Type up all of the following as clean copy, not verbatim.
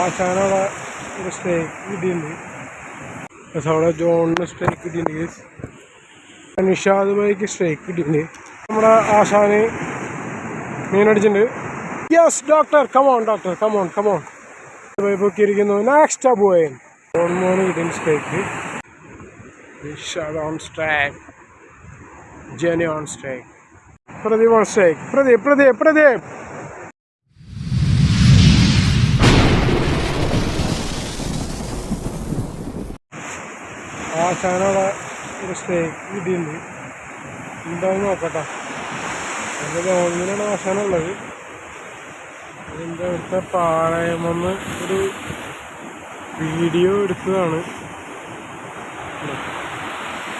ആശാനവിടെ ഒരു സ്ട്രൈക്ക് കിട്ടിയിട്ടുണ്ട്. പക്ഷെ അവിടെ ജോണിന് സ്ട്രൈക്ക് കിട്ടിയിട്ടുണ്ട്. നിഷാദ് ഭായിക്ക് സ്ട്രൈക്ക് കിട്ടിയിട്ടുണ്ട്. നമ്മുടെ ആശാന് മീനടിച്ചിട്ടുണ്ട്. Yes doctor, come on doctor, come on come on. പൊക്കിയിരിക്കുന്നു. നെക്സ്റ്റ് അബോയൻ മോന് കിട്ടിയ strike. Nishad on strike, Jeni on strike, Pradeep on strike. Pradeep ആശാനവിടെ ഒരു സ്ട്രൈക്ക് കിട്ടിയിട്ടുണ്ട്. എന്താണെന്ന് നോക്കട്ടെ. എൻ്റെ ഗവൺമെൻറ്റാണ് ആശാനുള്ളത്. അതിൻ്റെ അടുത്ത പാളയമൊന്ന് ഒരു വീഡിയോ എടുത്തതാണ്.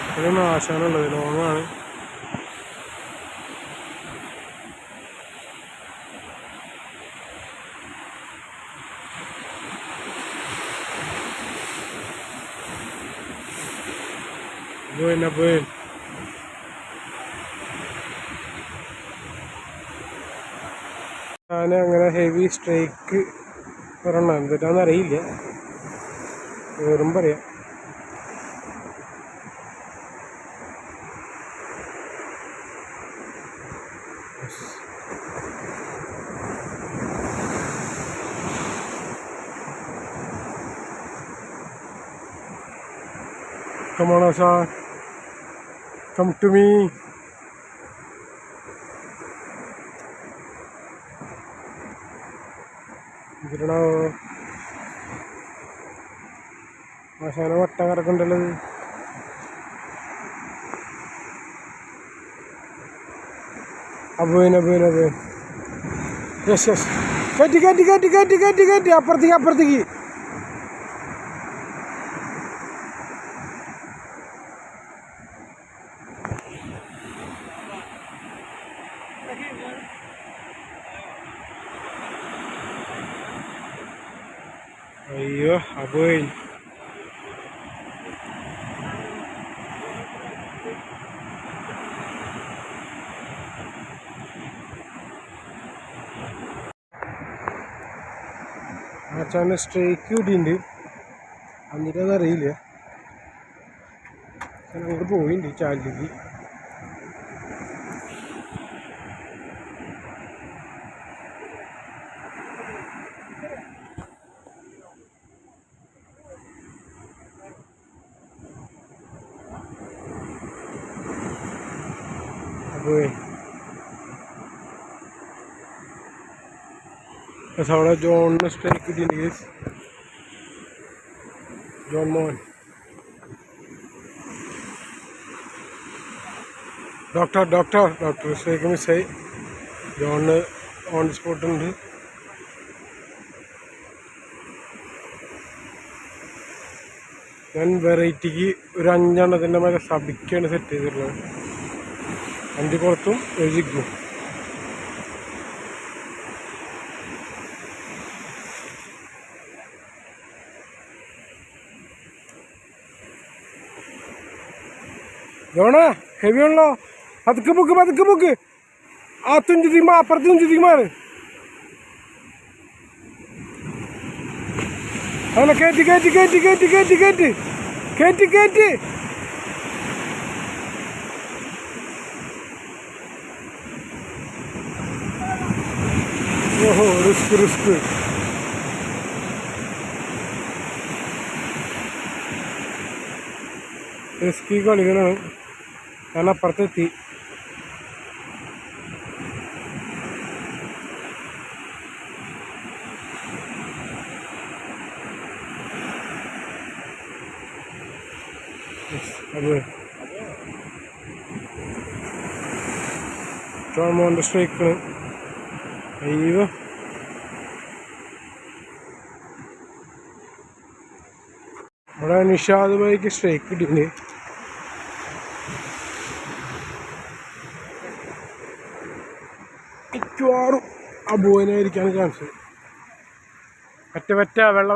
ഇവിടെയാണ് ആശാനുള്ളത്. ലോങ്ങാണ്. പോയി ഞാൻ അങ്ങനെ ഹെവി സ്ട്രൈക്ക് ഒരെണ്ണം എന്തിട്ടാന്ന് അറിയില്ല, വെറും പറയാം. Come on, Asha. Come to me. ഇതിരണോ ആശാന വട്ടം കറക്കണ്ടല്ലോ. അബോയിൻ യെസ് കയറ്റി അപ്പുറത്തേക്ക്. അയ്യോ അബോയിൻ. ആച്ചാൻ്റെ സ്ട്രൈക്ക് കിട്ടിയിട്ടുണ്ട്. എന്നിട്ടത് അറിയില്ല. അങ്ങോട്ട് പോയിട്ടുണ്ട് ചാലിലേക്ക്. പക്ഷെ അവിടെ ജോണിന് സ്ട്രൈക്ക് കിട്ടിയിട്ടുണ്ട്. ജോൺ മോഹൻ. ഡോക്ടർ സ്ട്രൈക്ക് മിസ്സായി. ജോണിന് ഓൺ സ്പോട്ട് ഉണ്ട്. ഞാൻ വെറൈറ്റിക്ക് ഒരു 5 എണ്ണത്തിൻ്റെ മേലെ സബിക്കാണ് സെറ്റ് ചെയ്തിട്ടുള്ളത്. 5 പുറത്തും 1 ജിഗും. ജോണ ഹെവി ഉള്ളോ. പതുക്കെ പൊക്ക്. ആ തുഞ്ചിതിക്ക് അപ്പുറത്ത് തുഞ്ചിതിക്ക് മാറ്. അങ്ങനെ കയറ്റി. ഓഹോ റിസ്ക് റിസ്കി കളികളാണ്. ഞാൻ അപ്പുറത്തെത്തി. അതെ മോൻ്റെ സ്ട്രൈക്കാണ്. അയ്യോ ഇവിടെ നിഷാദ് ഭായിക്ക് സ്ട്രൈക്ക് കിട്ടിയിട്ടുണ്ട്. മിക്കവാറും അബോയിനായിരിക്കാണ് ചാൻസ്. വെള്ള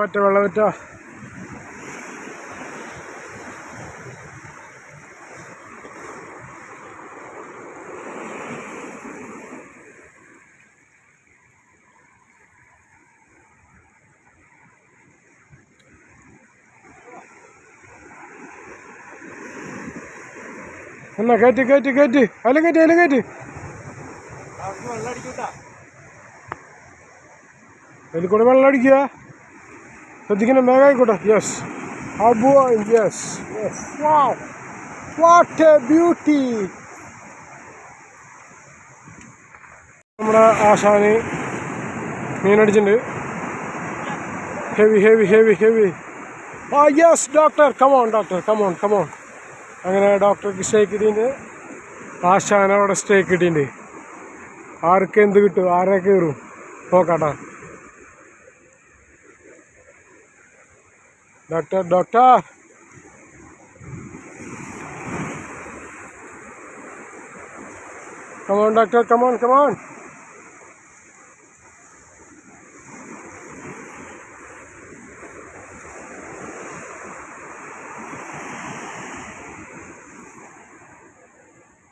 എന്നാ കയറ്റി കയറ്റി കയറ്റി അതിൽ കയറ്റി അതിൽ കയറ്റി അതിൽ കൂടെ വെള്ളം അടിക്കുക ശ്രദ്ധിക്കണം വേഗം ആയിക്കോട്ടെ yes yes yes what a beauty നമ്മുടെ ആശാന് മീനടിച്ചിട്ടുണ്ട് heavy heavy heavy heavy yes doctor come on doctor come on come on അങ്ങനെ ഡോക്ടർക്ക് സ്റ്റേക്ക് കിട്ടിയിട്ടുണ്ട് ആശാന അവിടെ സ്റ്റേക്ക് കിട്ടിയിട്ടുണ്ട് ആർക്ക് എന്ത് കിട്ടും ആരെ കയറും നോക്കാട്ടാ doctor doctor come on doctor come on come on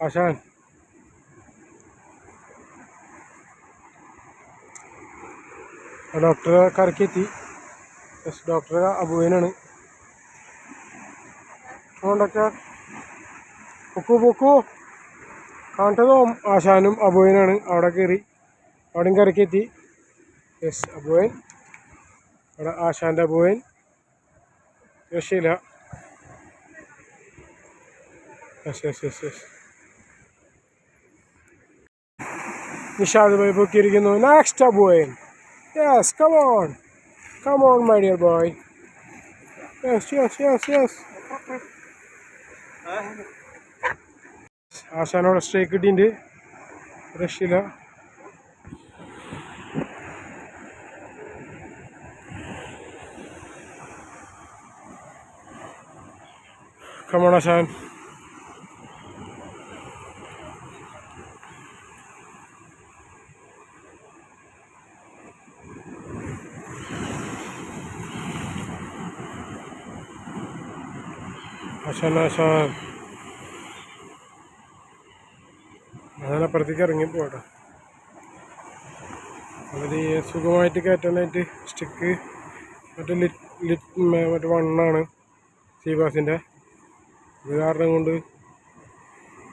ആശാൻ ഡോക്ടറെ കരക്കെത്തി യെസ് ഡോക്ടർ അബുവിനാണ് ഡോക്ടർ പൊക്കൂ പൊക്കൂ കാണട്ടതോ ആശാനും അബുവിനാണ് അവിടെ കയറി അവിടെയും കരക്കെത്തി യെസ് അബുവൻ അവിടെ ആശാൻ്റെ അബുവൻ രക്ഷയില്ല yes yes yes yes Nishad bhai പൊക്കിയിരിക്കുന്നു നെക്സ്റ്റ് അബുവൻ yes come on come on my dear boy yes yes yes yes ആശാനോടെ സ്റ്റേക്ക് കിട്ടിയിട്ടുണ്ട് രക്ഷയില്ല കമോൺ ആശാൻ ആശാൻ ആശാൻ അതിനപ്പുറത്തേക്ക് ഇറങ്ങിപ്പോട്ടെ വളരെ സുഖമായിട്ട് കയറ്റാനായിട്ട് സ്റ്റിക്ക് മറ്റേ വണ്ണാണ് സീബാസിൻ്റെ ഇത് കാരണം കൊണ്ട്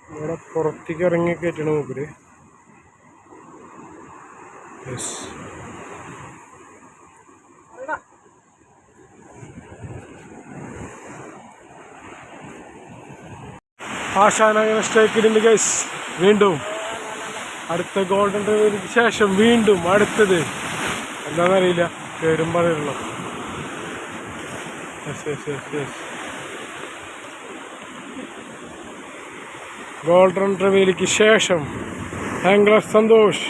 ഇവിടെ പുറത്തേക്ക് ഇറങ്ങി കയറ്റണം മൂപ്പര് യെസ് ആശാൻ അങ്ങനെ സ്റ്റേക്കിട്ടുണ്ട് ഗൈസ് വീണ്ടും അടുത്ത ഗോൾഡൻ റിവ്യൂവിന് ശേഷം വീണ്ടും അടുത്തത് എന്താണെന്നറിയില്ല പേരും പറയുള്ളൂ yes yes yes yes golden റിവ്യൂവിലേക്ക് ശേഷം ആംഗ്ലർ സന്തോഷ്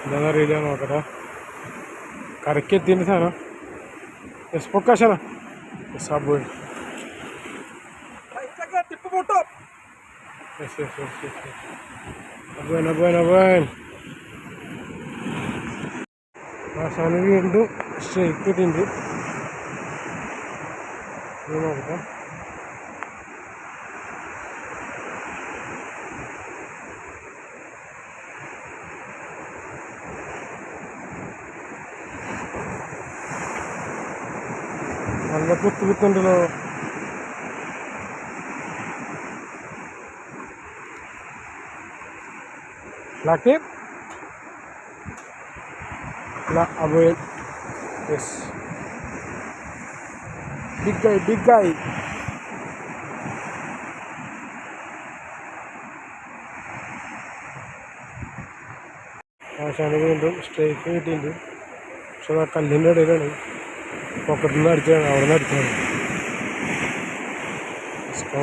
എന്താണെന്നറിയില്ല നോക്കട്ടെ കരയ്ക്ക് എത്തിൻ്റെ സാധനം യെസ് പൊക്കാശാന യെസ് അബുവൻ യെസ് യെസ് യെസ് യെസ് അബുവൻ അബുവൻ അബുവൻ ആശാന് വീണ്ടും സ്റ്റേക്ക് കിട്ടിയിട്ടുണ്ട് നോക്കട്ടെ നല്ല കുത്തുകുത്തുണ്ടല്ലോ ബ്ലാക്ക് ടേപ്പ് അബുവൻ yes big guy big guy ആശാന് വീണ്ടും സ്റ്റേക്ക് കിട്ടിയിട്ടുണ്ട് പക്ഷെ ആ കല്ലിൻ്റെ ഇടയിലാണ് പോക്കറ്റിൽ നിന്ന് അടിച്ചതാണ് അവിടെ നിന്ന് അടിച്ചതാണ്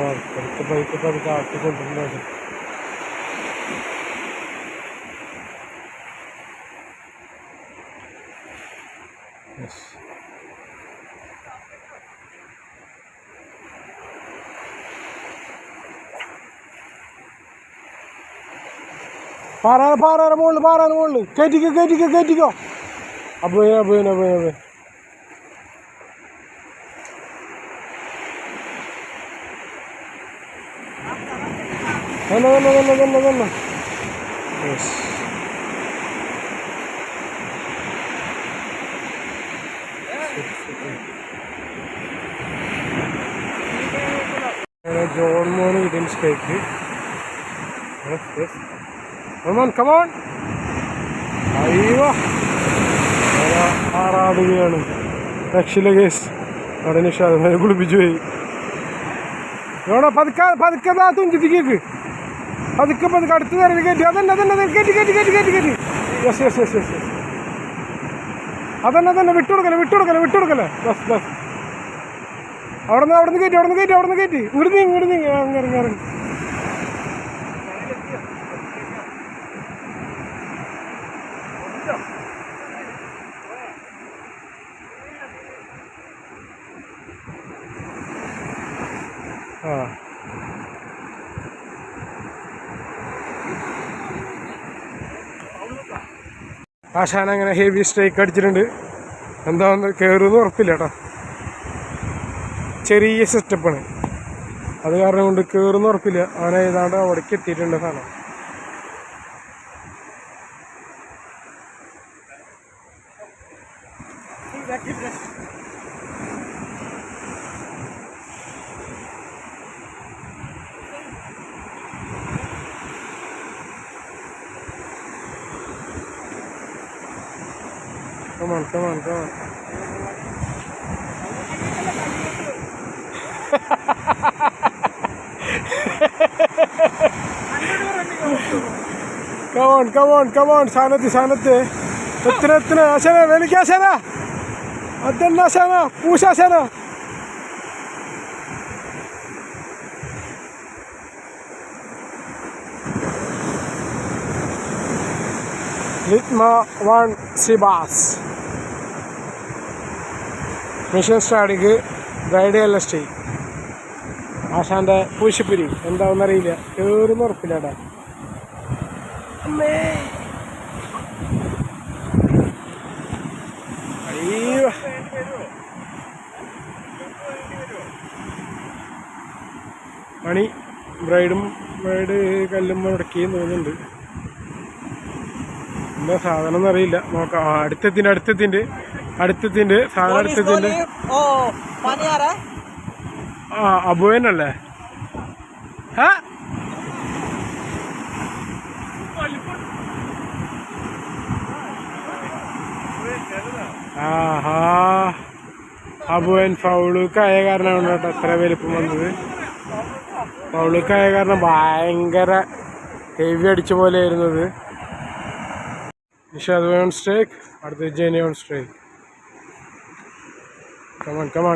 അടുത്ത ബൈക്കൊക്കെ അത് കാട്ടിക്കൊണ്ടിരുന്നത് യെസ് പാറാന മുകളിൽ കയറ്റിക്കോ. അബുവിനെ തന്നെ. യെസ്. ജോൺ മോന് വിതിൻ സ്റ്റേക്ക്. കമോൺ. അയ്യോ ആറാടുകയാണ്. രക്ഷില കേസ് അവിടെ നിഷാദ് കുളിപ്പിച്ചു പോയി. ഇവിടെ പതുക്കെ തുഞ്ചിത്തിക്കേക്ക് പതുക്കെ അടുത്ത് തരൽ കയറ്റി. അതന്നെ കയറ്റി. യെസ്. അതന്നെ വിട്ടുകൊടുക്കല്ലേ. ബസ് അവിടുന്ന് കയറ്റി. ഇങ്ങോട്ട് നീങ്ങി ഇറങ്ങി. ആശാൻ അങ്ങനെ ഹെവി സ്ട്രൈക്ക് അടിച്ചിട്ടുണ്ട്. എന്താണെന്ന് കയറുമെന്ന് ഉറപ്പില്ല കേട്ടോ. ചെറിയ സെറ്റപ്പാണ്, അത് കാരണം കൊണ്ട് കയറുമെന്ന് ഉറപ്പില്ല. അവൻ ഏതാണ്ട് അവിടേക്ക് എത്തിയിട്ടുണ്ട് സാധനം. Come on. Come on. സാനത്ത്. എത്ര ആശാന വേലിക്കാശാന. അതന്നെ ആശാന. പൂശാശാന. Litma 1 Sibas മിഷൻ സ്റ്റാഡിക്ക് ഗൈഡ് LST. ആശാൻ്റെ പൂശിപ്പിരി എന്താണെന്നറിയില്ല, കയറുന്ന ഉറപ്പില്ലാടാ. മണി ബ്രൈഡ് കല്ലും മുടക്കിയും തോന്നുന്നുണ്ട്. എന്താ സാധനം എന്നറിയില്ല, നോക്കാം. അടുത്തെത്തിൻ്റെ സാധനം അടുത്തെത്തിൻ്റെ. അബുവനല്ലേ? ആഹാ, അബുവൻ ഫൗളുക്കായ കാരണമാണ് കേട്ടോ എത്ര വലുപ്പം വന്നത്. ഫൗളുക്കായ കാരണം ഭയങ്കര ഹെവി അടിച്ച പോലെ ആയിരുന്നത്. നിഷാദ് ഓൺ സ്ട്രൈക്ക്, അടുത്ത Jeni on strike.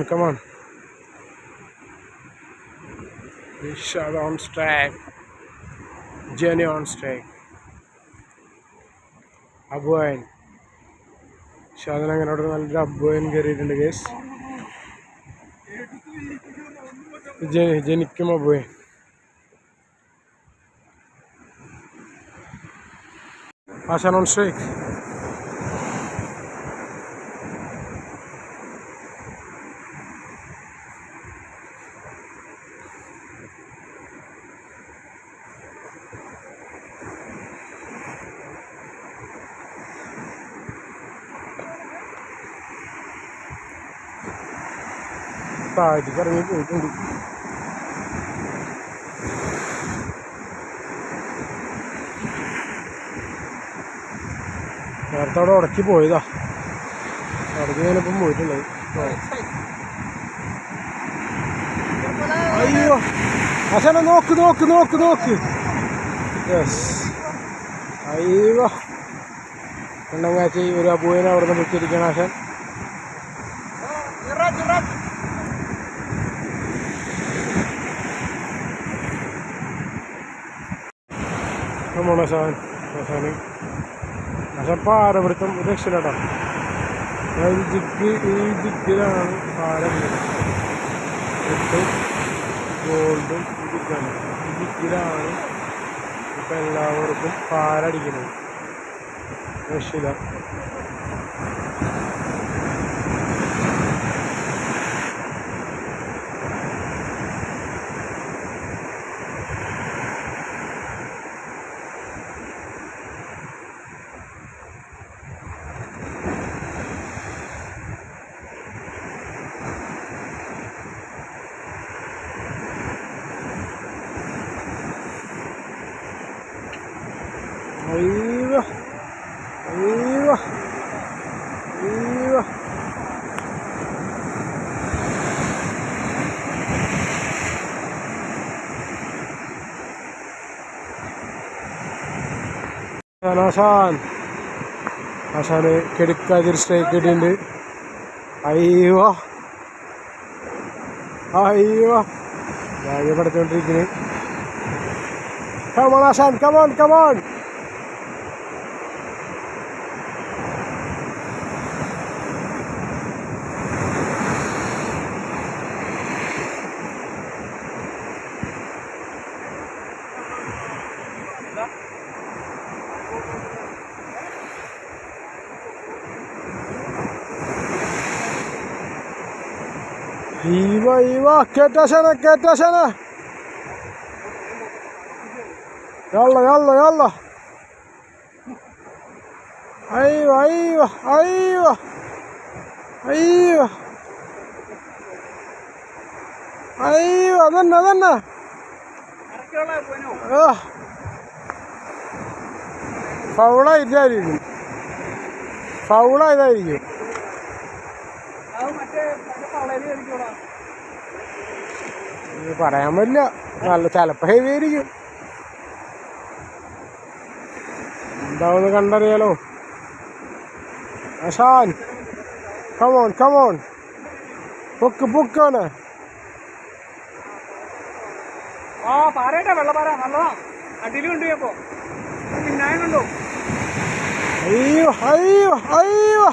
Come on. Nishad on strike, Jeni on strike. അബുവൻ നിഷാദിന് അങ്ങനെ അവിടെ നല്ലൊരു അബുവൻ കയറിയിട്ടുണ്ട് കേസ്. ജനിക്കും അബുവൻ. ആശാൻ ഓൺ സ്ട്രൈക്ക്. താഴത്തേക്ക് ഇറങ്ങി പോയിട്ടുണ്ട്. നേരത്തെ അവിടെ ഉടക്കി പോയതാ, ഉടക്കി ഞാനിപ്പം പോയിട്ടുള്ളത്. അയ്യോ ആശാന നോക്ക്. യെസ്. അയ്യോ ഉണ്ടെങ്കാച്ചി ഒരു അബൂവിനെ അവിടെ നിന്ന് വിളിച്ചിരിക്കണം ആശാൻ. ആശാൻ പാരപിടുത്തം രക്ഷയില്ലാട്ടോ. ഈ ജിഗിലാണ് പാരം. ഗോൾഡും ഈ ജിഗിലാണ് ഇപ്പം എല്ലാവർക്കും പാലടിക്കുന്നത് രക്ഷിത. അയ്യോ അയ്യോ അയ്യോ ആശാന് കെടുക്കാതിരി സ്ട്രൈക്ക് കിട്ടിയിട്ടുണ്ട്. അയ്യോ അയ്യോ ഞാൻ പഠിച്ചോണ്ടിരിക്കുന്നു. കമോൺ ആശാൻ, കമോൺ കമോൺ. ايوه ايوه كتشنا كتشنا. يلا يلا يلا. ايوه ايوه ايوه ايوه ايوه ذنا ذنا. ഫൗളായിട്ടായിരിക്കും, ഫൗളായതായിരിക്കും. പറയാൻ പറ്റില്ല, നല്ല ചിലപ്പോൾ ഹെവി ആയിരിക്കും. എന്താവെന്ന് കണ്ടറിയാലോ. ആശാൻ കമോൺ കമോൺ, പൊക്ക് പൊക്കാണ്. അയ്യോ അയ്യോ അയ്യോ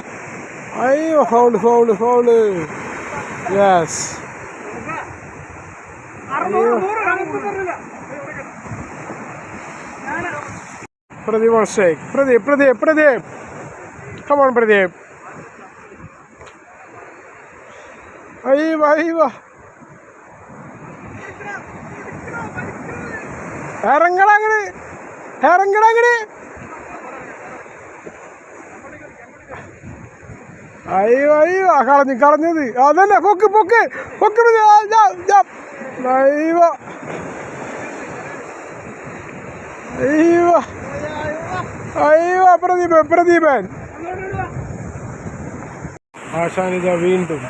അയ്യോ, foul foul foul. Yes. Pradeep on strike. Pradeep, Pradeep, Pradeep. Come on, Pradeep. Ayva, ayva. Heranggalangri, heranggalangri. Ayva, ayva. Kalanju, kalanju. Adana, poke, poke, poke. Jump, jump. Ayva. Ayva. അയ്യോ പ്രദീപൻ, പ്രദീപൻ. ആശാനിത വീണ്ടും.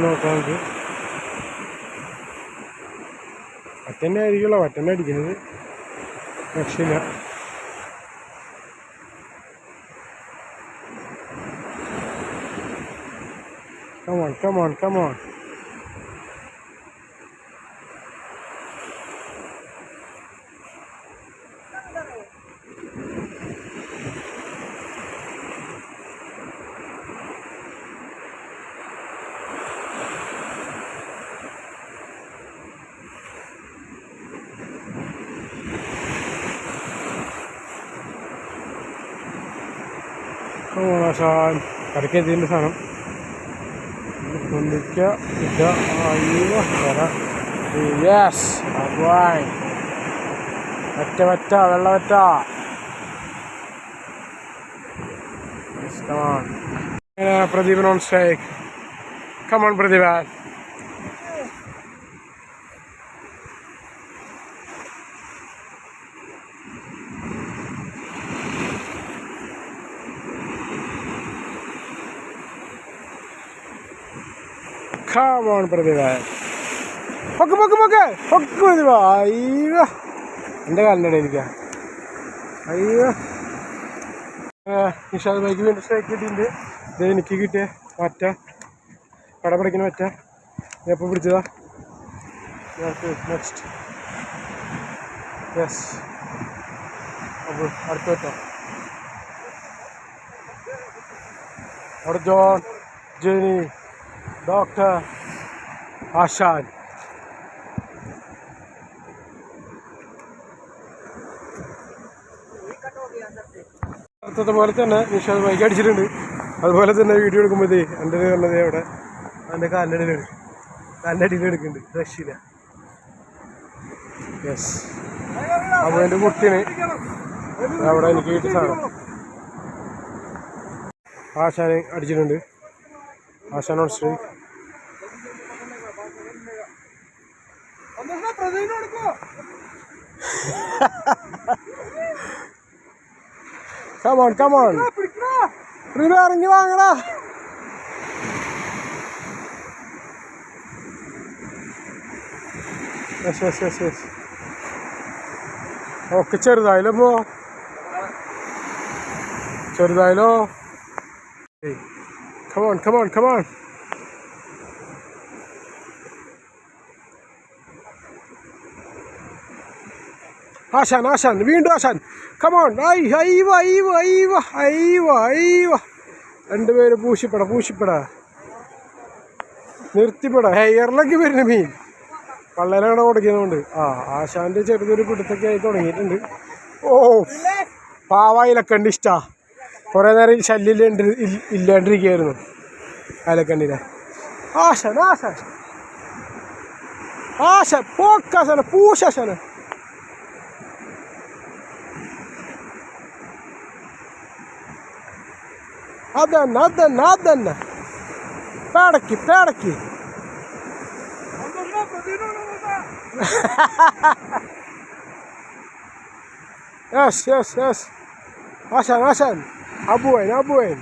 നോക്കാം, വറ്റന്നെ ആയിരിക്കുമല്ലോ, വറ്റന്നെ അടിക്കുന്നത്. രക്ഷയില്ല. Come on, come on, come on. Come on, Ashan. കരയ്ക്ക് ഇതിൻ്റെ സാധനം പൊന്തിക്കുക ഇല്ല. അയ്യോ വരാം. യെസ്, അഗ്വായ്. വറ്റ വറ്റ, വെള്ള വറ്റ. Pradeepan on strike. Come on Pradeepan. Come on, Pradeva. Poke, poke, poke. Poke, Pradeva. Ayyo. എൻ്റെ കാലിൻ്റെ ഇടയിലിരിക്കുക. അയ്യോ. നിഷാദ് ബൈക്ക് വീണ്ടും സ്ട്രൈക്ക് കിട്ടിയിട്ടുണ്ട്. ഇത് എനിക്ക് കിട്ടിയ വറ്റ, കട പിടിക്കുന്ന വറ്റ. ഞാൻ എപ്പോൾ പിടിച്ചതാ. നെക്സ്റ്റ്. യെസ്. അപ്പോൾ അടുത്ത വറ്റ. അവിടെ ജോൺ. ജെനി, ഡോക്ടർ, ആശാൻ. നേരത്തെ പോലെ തന്നെ നിഷാദ് ബൈക്ക് അടിച്ചിട്ടുണ്ട്. അതുപോലെ തന്നെ വീഡിയോ എടുക്കുമ്പോഴേ എൻ്റെ പറഞ്ഞത് അവിടെ എൻ്റെ കാലിനടിയിൽ എടുക്കുന്നുണ്ട്. രക്ഷില്ല. യെസ്, അപ്പോൾ എൻ്റെ കുട്ടീന് അവിടെ എനിക്ക് കിട്ടിയ സാധനം ആശാന് അടിച്ചിട്ടുണ്ട്. ആശാനോട് ശ്രീ കമോൺ കമോൺ ഇറങ്ങി വാങ്ങടാ. Yes yes yes yes. Okay, ചെറുതായാലോ പോ, ചെറുതായാലോ. Come on come on come on. ആശാൻ ആശാൻ വീണ്ടും ആശാൻ. കമോൺ. രണ്ടുപേര് പൂശിപ്പട നിർത്തിപ്പട. ഹെയറിലൊക്കെ വരുന്ന മീൻ പള്ളലാണ് കൊടുക്കുന്നതുകൊണ്ട് ആശാന്റെ ചെറുതൊരു പിടുത്തൊക്കെ ആയി തുടങ്ങിയിട്ടുണ്ട്. ഓ, പാവായിലക്കണ്ട് ഇഷ്ടാ. കുറേ നേരം ശല്യം ഇല്ലാണ്ടിരിക്കുകയായിരുന്നു അയലക്കണ്ണിനെ. ആശാൻ ആശാൻ ആശാൻ പോക്കാശാന പൂശാശാന. അതന്നെ പേടക്കി. Yes yes yes. ആശാൻ അബുവൻ